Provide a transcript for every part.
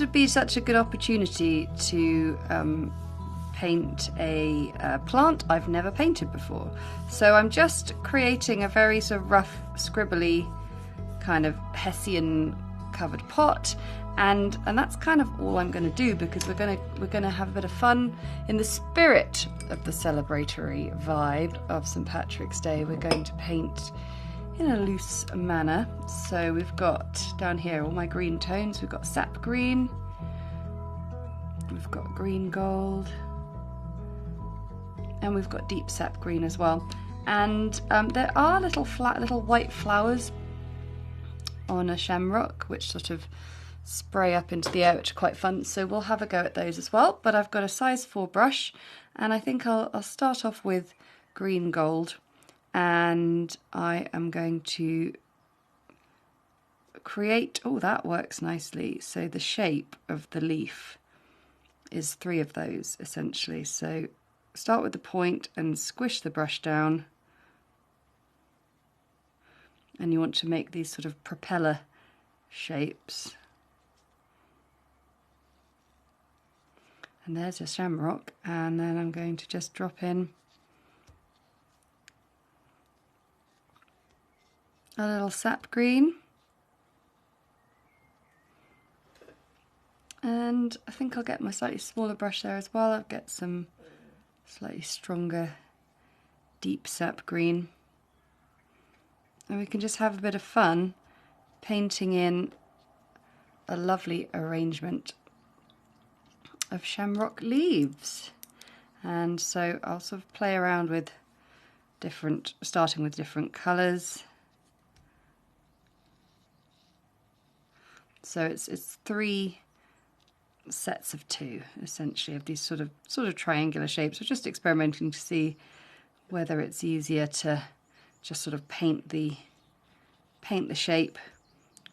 would be such a good opportunity to paint a plant I've never painted before. So I'm just creating a very sort of rough, scribbly kind of Hessian covered pot, and that's kind of all I'm going to do, because we're going to have a bit of fun in the spirit of the celebratory vibe of St. Patrick's Day. We're going to paint in a loose manner. So we've got down here all my green tones. We've got sap green, we've got green gold, and we've got deep sap green as well. And there are little white flowers on a shamrock which sort of spray up into the air, which are quite fun, so we'll have a go at those as well. But I've got a size 4 brush, and I think I'll start off with green gold, and I am going to create, oh, that works nicely, so the shape of the leaf is 3 of those essentially. So start with the point and squish the brush down, and you want to make these sort of propeller shapes. And there's your shamrock, and then I'm going to just drop in a little sap green, and I think I'll get my slightly smaller brush there as well. I'll get some slightly stronger deep sap green, and we can just have a bit of fun painting in a lovely arrangement of shamrock leaves. And so I'll sort of play around with starting with different colours. So it's 3 sets of 2 essentially of these sort of triangular shapes. We're just experimenting to see whether it's easier to just sort of paint the shape,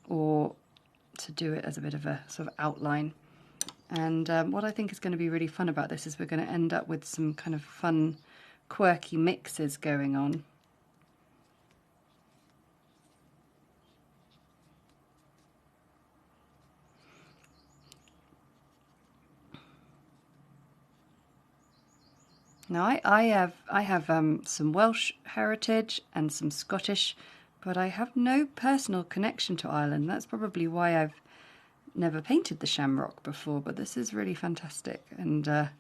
or to do it as a bit of a sort of outline. And what I think is going to be really fun about this is we're going to end up with some kind of fun, quirky mixes going on. Now I have some Welsh heritage and some Scottish, but I have no personal connection to Ireland. That's probably why I've never painted the shamrock before, but this is really fantastic. And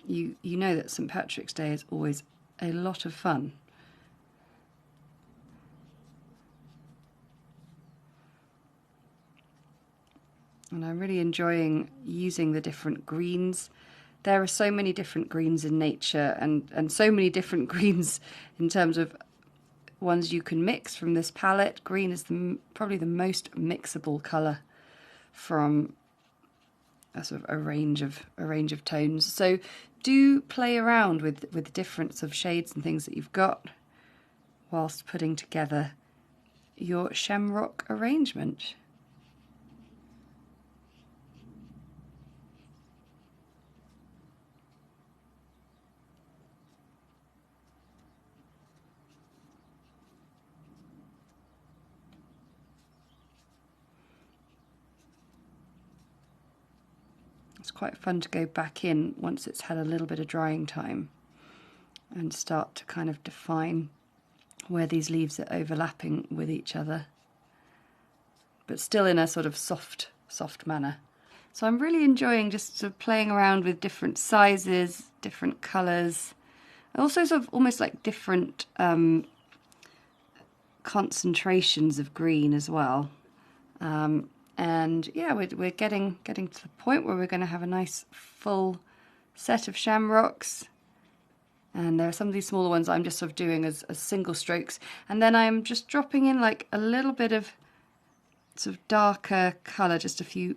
you know that St. Patrick's Day is always a lot of fun. And I'm really enjoying using the different greens. There are so many different greens in nature, and so many different greens in terms of ones you can mix from this palette. Green is probably the most mixable colour from a sort of a range of tones. So do play around with the difference of shades and things that you've got whilst putting together your shamrock arrangement. It's quite fun to go back in once it's had a little bit of drying time and start to kind of define where these leaves are overlapping with each other, but still in a sort of soft manner. So I'm really enjoying just sort of playing around with different sizes, different colours, also sort of almost like different concentrations of green as well. And yeah, we're getting to the point where we're going to have a nice full set of shamrocks. And there are some of these smaller ones I'm just sort of doing as single strokes. And then I'm just dropping in like a little bit of sort of darker colour, just a few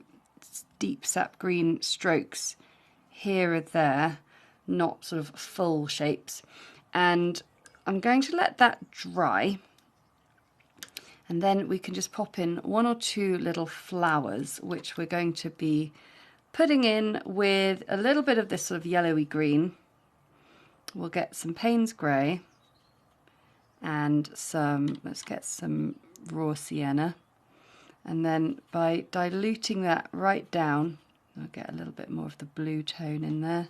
deep sap green strokes here or there, not sort of full shapes. And I'm going to let that dry. And then we can just pop in 1 or 2 little flowers, which we're going to be putting in with a little bit of this sort of yellowy green. We'll get some Payne's grey and let's get some raw sienna. And then by diluting that right down, I'll get a little bit more of the blue tone in there.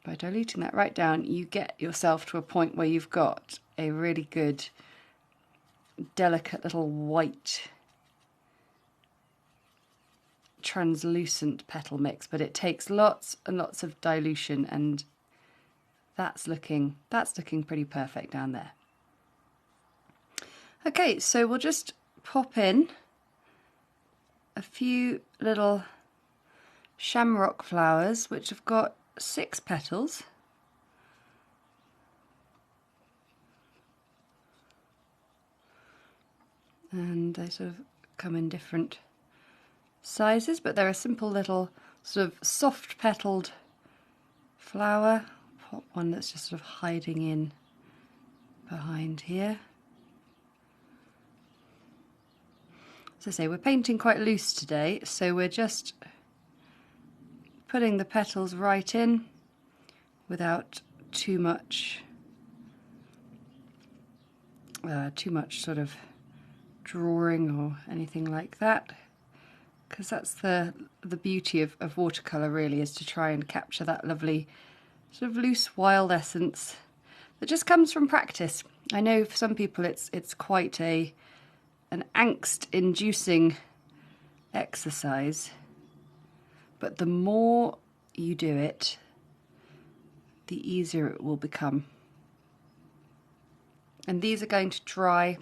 By diluting that right down, you get yourself to a point where you've got a really good, delicate little white, translucent petal mix, but it takes lots and lots of dilution, and that's looking pretty perfect down there. Okay, so we'll just pop in a few little shamrock flowers, which have got 6 petals. And they sort of come in different sizes, but they're a simple little sort of soft petaled flower. Pop one that's just sort of hiding in behind here. As I say, we're painting quite loose today, so we're just putting the petals right in without too much sort of drawing or anything like that, because that's the beauty of watercolour, really, is to try and capture that lovely sort of loose wild essence that just comes from practice. I know for some people it's quite an angst-inducing exercise, but the more you do it, the easier it will become. And these are going to dry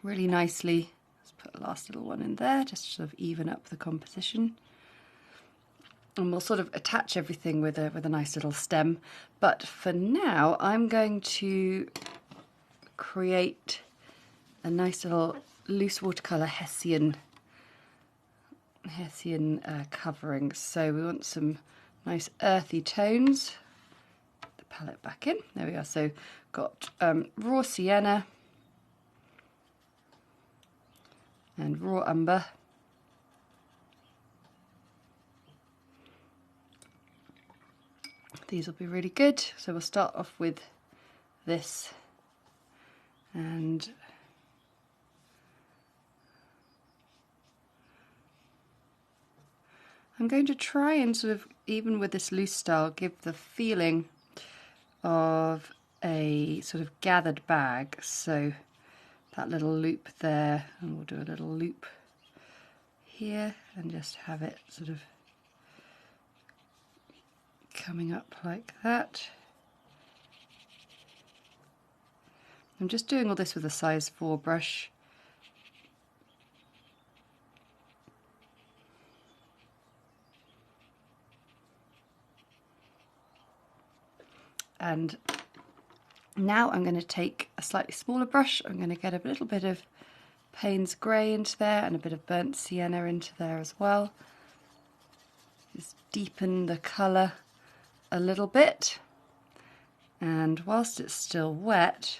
really nicely. Let's put a last little one in there, just to sort of even up the composition. And we'll sort of attach everything with a nice little stem. But for now, I'm going to create a nice little loose watercolour Hessian covering. So we want some nice earthy tones. Put the palette back in. There we are. So got raw sienna and raw umber. These will be really good. So we'll start off with this, and I'm going to try and sort of, even with this loose style, give the feeling of a sort of gathered bag. So that little loop there, and we'll do a little loop here and just have it sort of coming up like that. I'm just doing all this with a size 4 brush. And now I'm going to take a slightly smaller brush. I'm going to get a little bit of Payne's Grey into there and a bit of burnt sienna into there as well. Just deepen the colour a little bit. And whilst it's still wet,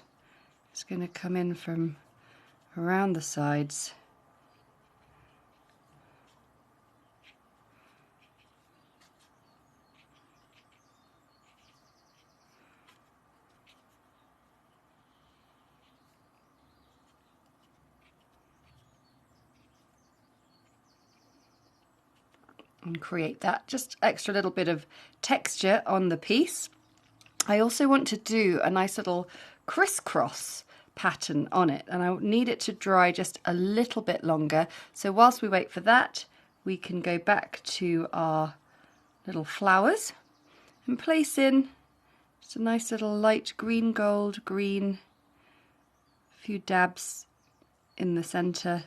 it's going to come in from around the sides. And create that just extra little bit of texture on the piece. I also want to do a nice little crisscross pattern on it, and I need it to dry just a little bit longer. So whilst we wait for that, we can go back to our little flowers and place in just a nice little light green, gold, green, a few dabs in the centre.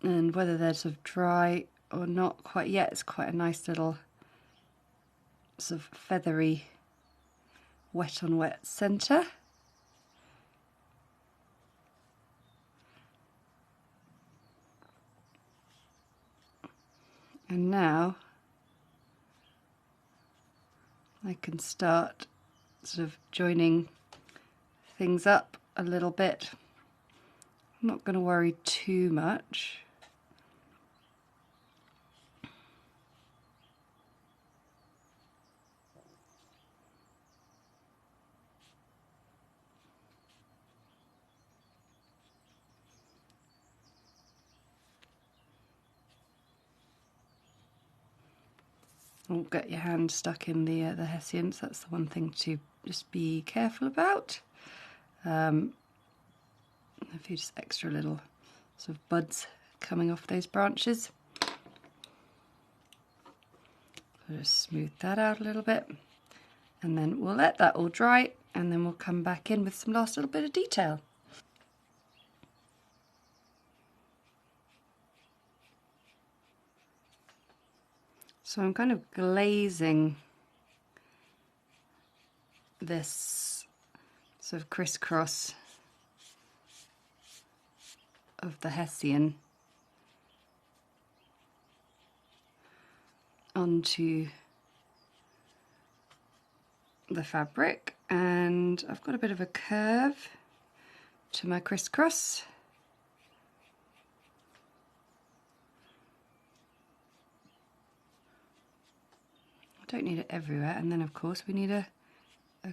And whether they're sort of dry or not quite yet, it's quite a nice little sort of feathery wet on wet centre. And now I can start sort of joining things up a little bit. I'm not going to worry too much. Don't get your hand stuck in the hessians. That's the one thing to just be careful about. A few just extra little sort of buds coming off those branches. So just smooth that out a little bit, and then we'll let that all dry, and then we'll come back in with some last little bit of detail. So I'm kind of glazing this sort of crisscross of the hessian onto the fabric, and I've got a bit of a curve to my crisscross. I don't need it everywhere, and then of course we need a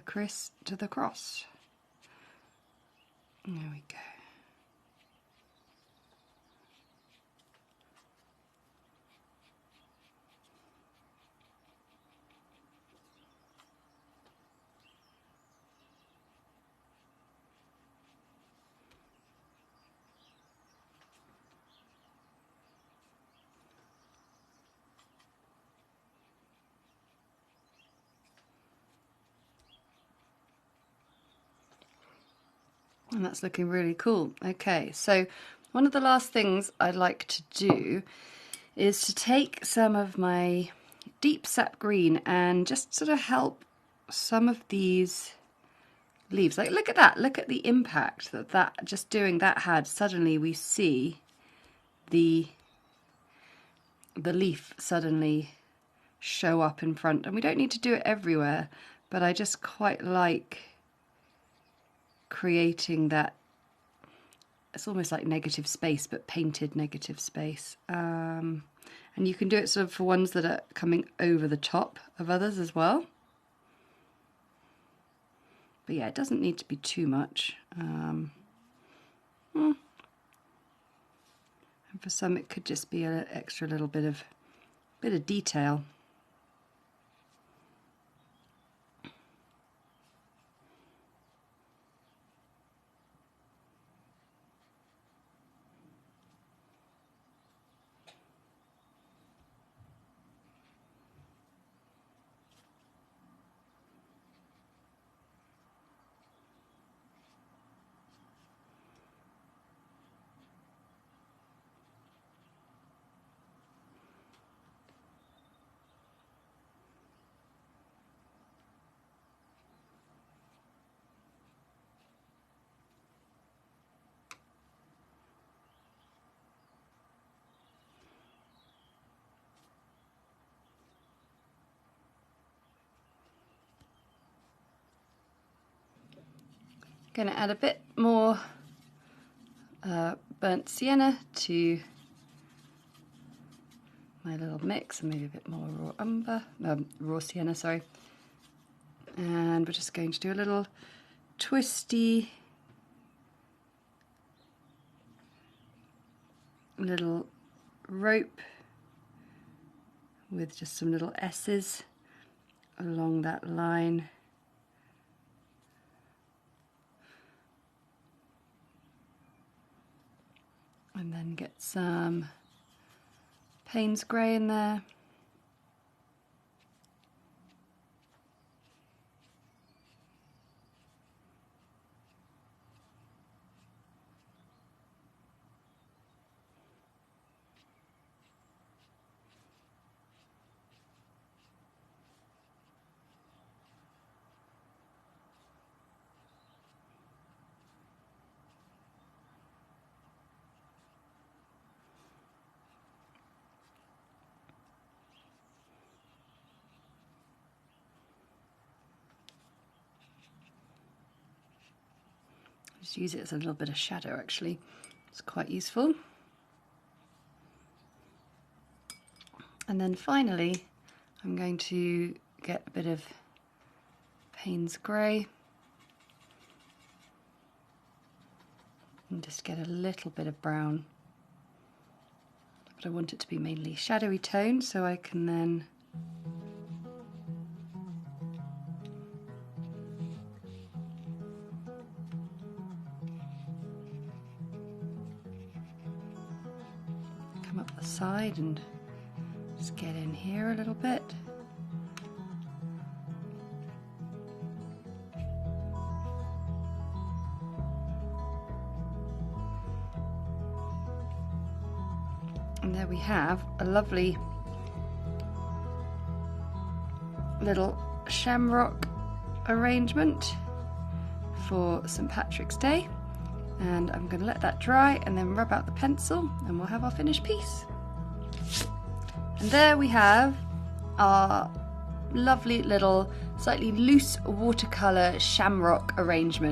criss to the cross. There we go. And that's looking really cool. Okay, so one of the last things I'd like to do is to take some of my deep sap green and just sort of help some of these leaves. Like, look at that, look at the impact that just doing that had. Suddenly we see the leaf suddenly show up in front, and we don't need to do it everywhere, but I just quite like creating that. It's almost like negative space, but painted negative space. And you can do it sort of for ones that are coming over the top of others as well. But yeah, it doesn't need to be too much. And for some it could just be an extra little bit of detail. Going to add a bit more burnt sienna to my little mix, and maybe a bit more raw umber, raw sienna, sorry. And we're just going to do a little twisty little rope with just some little S's along that line. And then get some Payne's grey in there. Just use it as a little bit of shadow, actually. It's quite useful. And then finally, I'm going to get a bit of Payne's grey and just get a little bit of brown. But I want it to be mainly shadowy tone, so I can then come up the side and just get in here a little bit. And there we have a lovely little shamrock arrangement for St. Patrick's Day. And I'm going to let that dry and then rub out the pencil and we'll have our finished piece. And there we have our lovely little slightly loose watercolour shamrock arrangement.